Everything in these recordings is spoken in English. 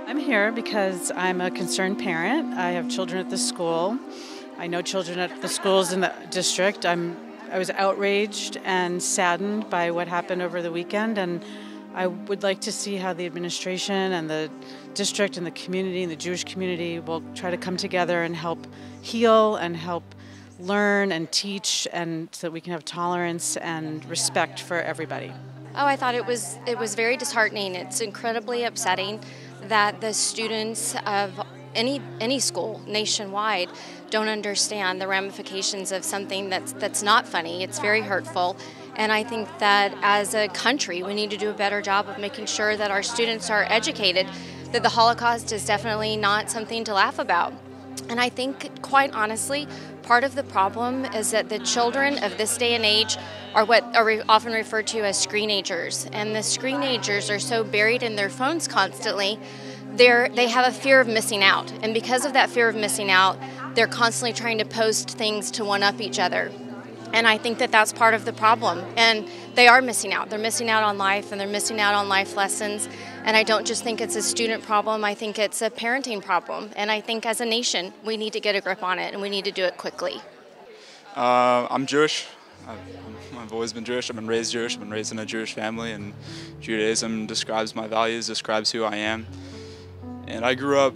I'm here because I'm a concerned parent. I have children at the school. I know children at the schools in the district. I was outraged and saddened by what happened over the weekend, and I would like to see how the administration and the district and the community and the Jewish community will try to come together and help heal and help learn and teach, and so that we can have tolerance and respect for everybody. Oh, I thought it was very disheartening. It's incredibly upsetting that the students of any school nationwide don't understand the ramifications of something that's not funny. It's very hurtful. And I think that as a country, we need to do a better job of making sure that our students are educated, that the Holocaust is definitely not something to laugh about. And I think, quite honestly, part of the problem is that the children of this day and age are what are often referred to as screenagers. And the screenagers are so buried in their phones constantly, they have a fear of missing out. And because of that fear of missing out, they're constantly trying to post things to one-up each other. And I think that that's part of the problem. And they are missing out. They're missing out on life, and they're missing out on life lessons. And I don't just think it's a student problem, I think it's a parenting problem. And I think as a nation, we need to get a grip on it, and we need to do it quickly. I'm Jewish. I've always been Jewish. I've been raised Jewish. I've been raised in a Jewish family, and Judaism describes my values, describes who I am. And I grew up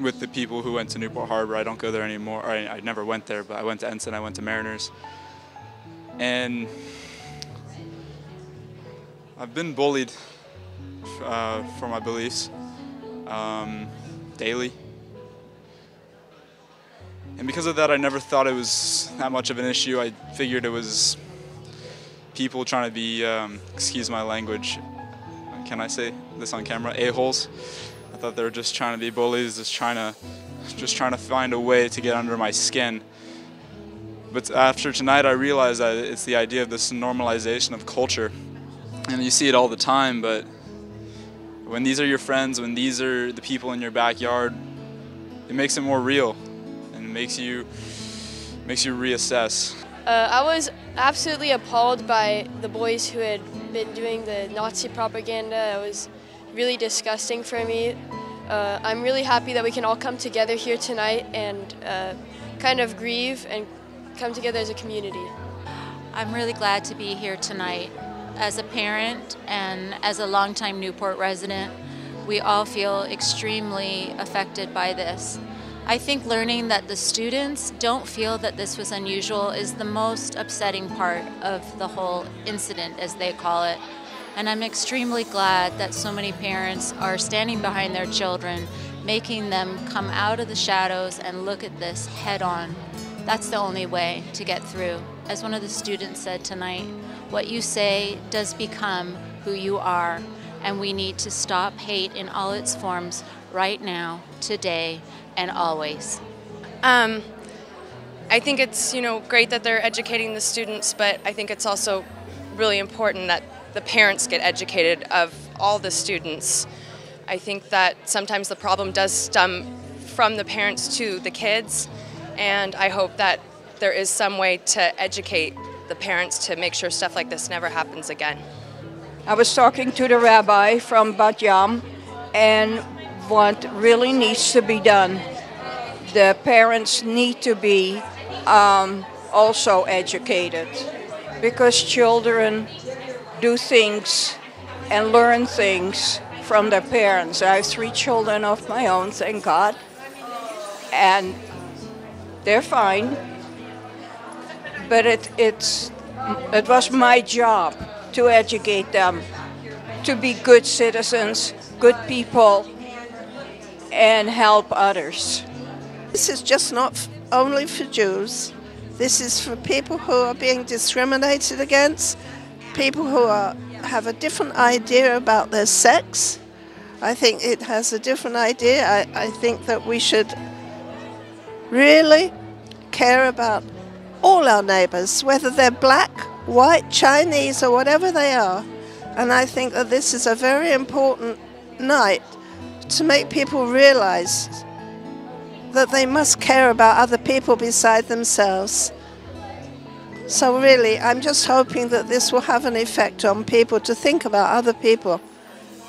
with the people who went to Newport Harbor. I don't go there anymore. I never went there, but I went to Ensign, I went to Mariners. And I've been bullied for my beliefs daily. And because of that, I never thought it was that much of an issue. I figured it was people trying to be, excuse my language, can I say this on camera, a-holes. I thought they were just trying to be bullies, just trying to find a way to get under my skin. But after tonight, I realized that it's the idea of this normalization of culture. And you see it all the time, but when these are your friends, when these are the people in your backyard, it makes it more real, and it makes you reassess. I was absolutely appalled by the boys who had been doing the Nazi propaganda. It was really disgusting for me. I'm really happy that we can all come together here tonight and kind of grieve and come together as a community. I'm really glad to be here tonight. As a parent and as a longtime Newport resident, we all feel extremely affected by this. I think learning that the students don't feel that this was unusual is the most upsetting part of the whole incident, as they call it. And I'm extremely glad that so many parents are standing behind their children, making them come out of the shadows and look at this head on. That's the only way to get through. As one of the students said tonight, what you say does become who you are, and we need to stop hate in all its forms right now, today, and always. I think it's great that they're educating the students, but I think it's also really important that the parents get educated of all the students. I think that sometimes the problem does stem from the parents to the kids, and I hope that there is some way to educate the parents to make sure stuff like this never happens again. I was talking to the rabbi from Bat Yam, and what really needs to be done, the parents need to be also educated, because children do things and learn things from their parents. I have 3 children of my own, thank God, and they're fine. But it was my job to educate them to be good citizens, good people, and help others. This is just not only for Jews. This is for people who are being discriminated against, people who have a different idea about their sex. I think it has a different idea. I think that we should really care about all our neighbors, whether they're black, white, Chinese, or whatever they are. And I think that this is a very important night to make people realize that they must care about other people beside themselves. So really, I'm just hoping that this will have an effect on people to think about other people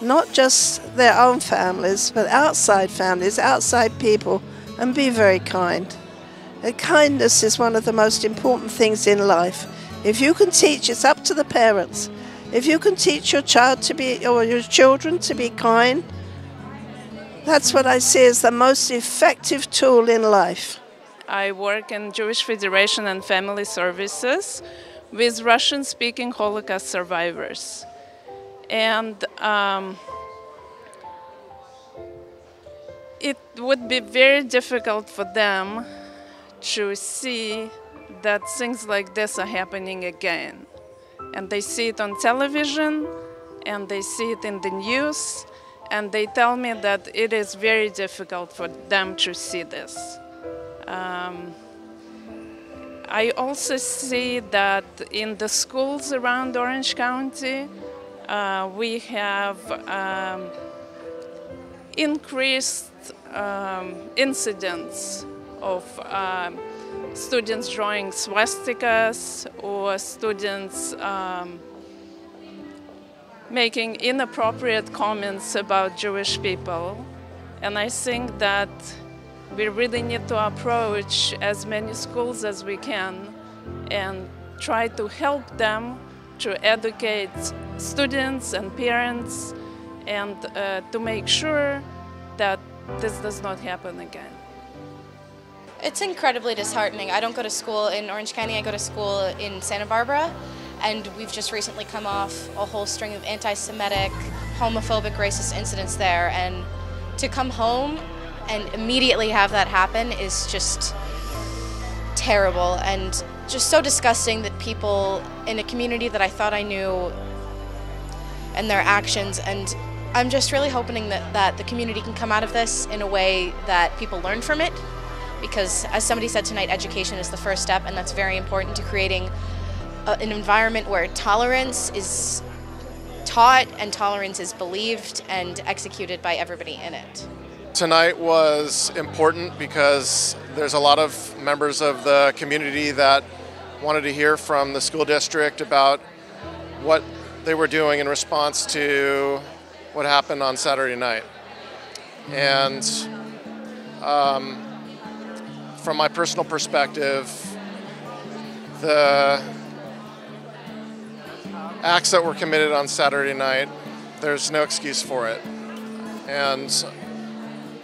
not just their own families, but outside families, outside people, and be very kind. And kindness is one of the most important things in life. If you can teach, it's up to the parents. If you can teach your child to be, or your children to be kind, that's what I see as the most effective tool in life. I work in Jewish Federation and Family Services with Russian-speaking Holocaust survivors. And it would be very difficult for them to see that things like this are happening again. And they see it on television, and they see it in the news, and they tell me that it is very difficult for them to see this. I also see that in the schools around Orange County, we have increased incidents of students drawing swastikas or students making inappropriate comments about Jewish people. And I think that we really need to approach as many schools as we can and try to help them to educate students and parents and to make sure that this does not happen again. It's incredibly disheartening. I don't go to school in Orange County, I go to school in Santa Barbara, and we've just recently come off a whole string of anti-Semitic, homophobic, racist incidents there, and to come home and immediately have that happen is just terrible and just so disgusting that people in a community that I thought I knew and their actions, and I'm just really hoping that the community can come out of this in a way that people learn from it, because as somebody said tonight, education is the first step, and that's very important to creating an environment where tolerance is taught and tolerance is believed and executed by everybody in it. Tonight was important because there's a lot of members of the community that wanted to hear from the school district about what they were doing in response to what happened on Saturday night. And from my personal perspective, the acts that were committed on Saturday night, there's no excuse for it. And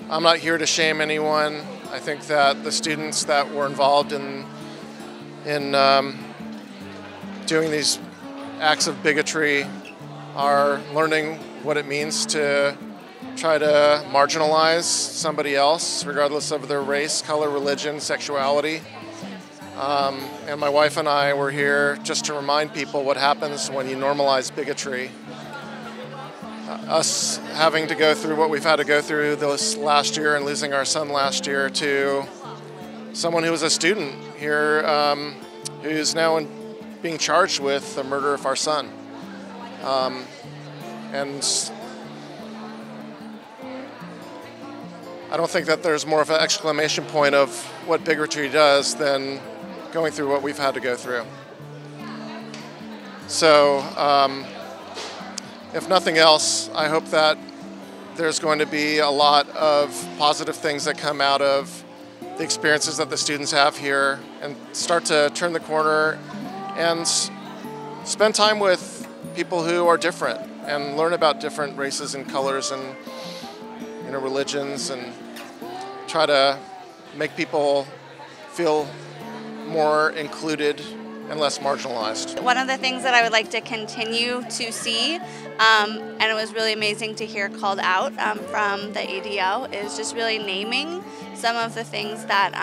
I'm not here to shame anyone. I think that the students that were involved in doing these acts of bigotry are learning what it means to try to marginalize somebody else, regardless of their race, color, religion, sexuality. And my wife and I were here just to remind people what happens when you normalize bigotry. Us having to go through what we've had to go through this last year and losing our son last year to someone who was a student here who's now being charged with the murder of our son. And I don't think that there's more of an exclamation point of what bigotry does than going through what we've had to go through. So, if nothing else, I hope that there's going to be a lot of positive things that come out of the experiences that the students have here and start to turn the corner and spend time with people who are different and learn about different races and colors and religions and try to make people feel more included and less marginalized. One of the things that I would like to continue to see, and it was really amazing to hear called out from the ADL, is just really naming some of the things that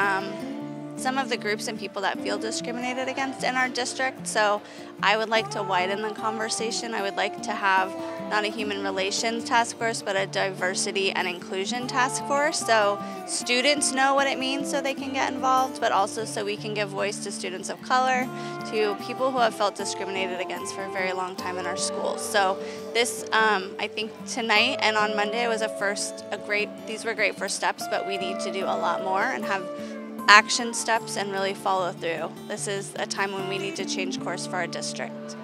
some of the groups and people that feel discriminated against in our district. So I would like to widen the conversation. I would like to have not a human relations task force, but a diversity and inclusion task force. So students know what it means so they can get involved, but also so we can give voice to students of color, to people who have felt discriminated against for a very long time in our schools. So this, I think tonight and on Monday was these were great first steps, but we need to do a lot more and have action steps and really follow through. This is a time when we need to change course for our district.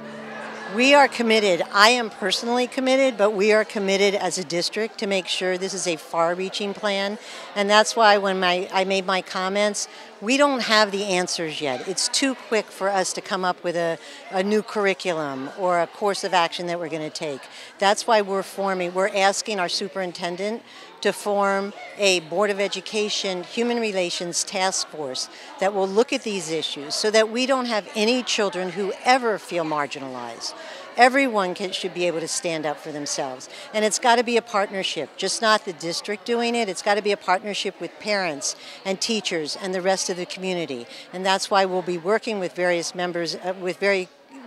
We are committed. I am personally committed, but we are committed as a district to make sure this is a far-reaching plan. And that's why when I made my comments, we don't have the answers yet. It's too quick for us to come up with a new curriculum or a course of action that we're going to take. That's why we're asking our superintendent to form a Board of Education Human Relations Task Force that will look at these issues so that we don't have any children who ever feel marginalized. Everyone should be able to stand up for themselves. And it's got to be a partnership, just not the district doing it. It's got to be a partnership with parents and teachers and the rest of the community. And that's why we'll be working with various members,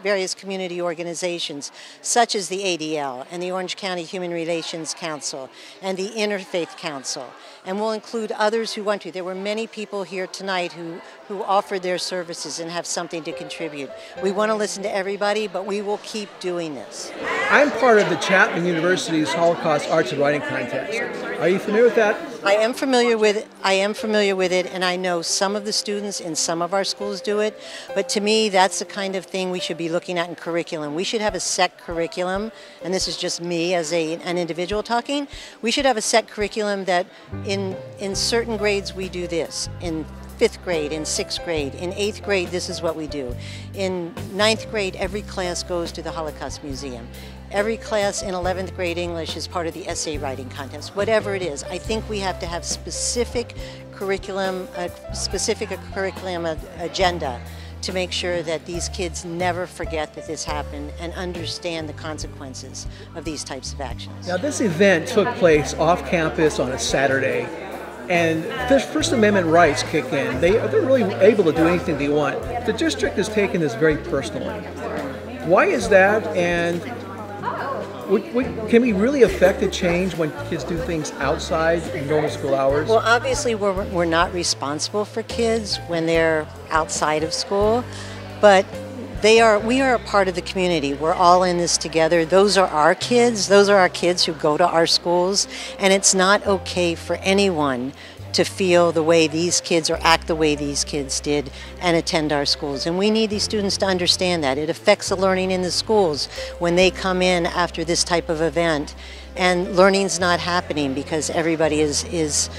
various community organizations such as the ADL and the Orange County Human Relations Council and the Interfaith Council. And we'll include others who want to. There were many people here tonight who offered their services and have something to contribute. We want to listen to everybody, but we will keep doing this. I'm part of the Chapman University's Holocaust Arts and Writing Contest. Are you familiar with that? I am familiar with it, and I know some of the students in some of our schools do it, but to me that's the kind of thing we should be looking at in curriculum. We should have a set curriculum, and this is just me as an individual talking. We should have a set curriculum that in certain grades we do this. In 5th grade, in 6th grade, in 8th grade, this is what we do. In 9th grade, every class goes to the Holocaust Museum. Every class in 11th grade English is part of the essay writing contest. Whatever it is, I think we have to have specific curriculum agenda to make sure that these kids never forget that this happened and understand the consequences of these types of actions. Now, this event took place off campus on a Saturday, and their First Amendment rights kick in. They're really able to do anything they want. The district has taken this very personally. Why is that, and can we really affect the change when kids do things outside normal school hours? Well, obviously we're not responsible for kids when they're outside of school, but we are a part of the community. We're all in this together. Those are our kids. Those are our kids who go to our schools, and it's not okay for anyone to feel the way these kids or act the way these kids did and attend our schools. And we need these students to understand that. It affects the learning in the schools when they come in after this type of event. And learning's not happening because everybody is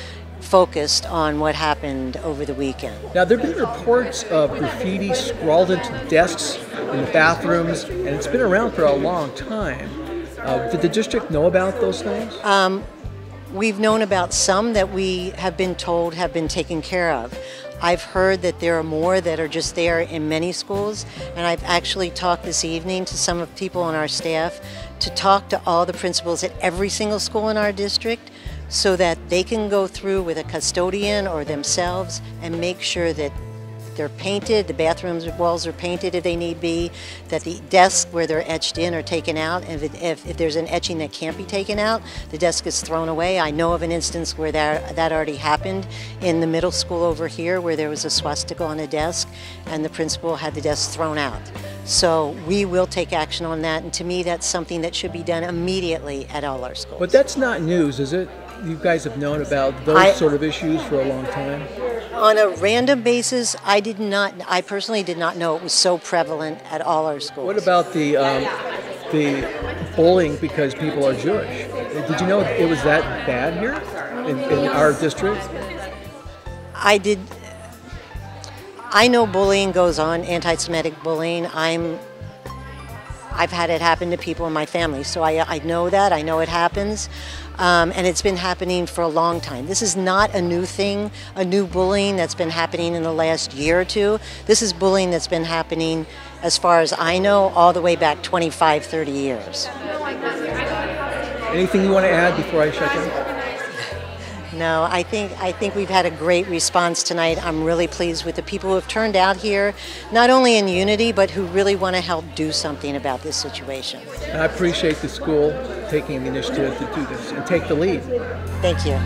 focused on what happened over the weekend. Now, there have been reports of graffiti scrawled into desks in the bathrooms, and it's been around for a long time. Did the district know about those things? We've known about some that we have been told have been taken care of. I've heard that there are more that are just there in many schools, and I've actually talked this evening to some of the people on our staff to talk to all the principals at every single school in our district so that they can go through with a custodian or themselves and make sure that they're painted, the bathrooms walls are painted if they need be, that the desks where they're etched in are taken out, and if there's an etching that can't be taken out, the desk is thrown away. I know of an instance where that already happened in the middle school over here where there was a swastika on a desk and the principal had the desk thrown out. So we will take action on that, and to me that's something that should be done immediately at all our schools. But that's not news, is it? You guys have known about those sort of issues for a long time? On a random basis, I personally did not know it was so prevalent at all our schools. What about the bullying because people are Jewish? Did you know it was that bad here in our district? I know bullying goes on, anti-Semitic bullying. I've had it happen to people in my family, so I know that. I know it happens. And it's been happening for a long time. This is not a new thing, a new bullying that's been happening in the last year or two. This is bullying that's been happening, as far as I know, all the way back 25, 30 years. Anything you want to add before I shut down? No, I think we've had a great response tonight. I'm really pleased with the people who have turned out here, not only in unity, but who really want to help do something about this situation. And I appreciate the school taking the initiative to do this and take the lead. Thank you.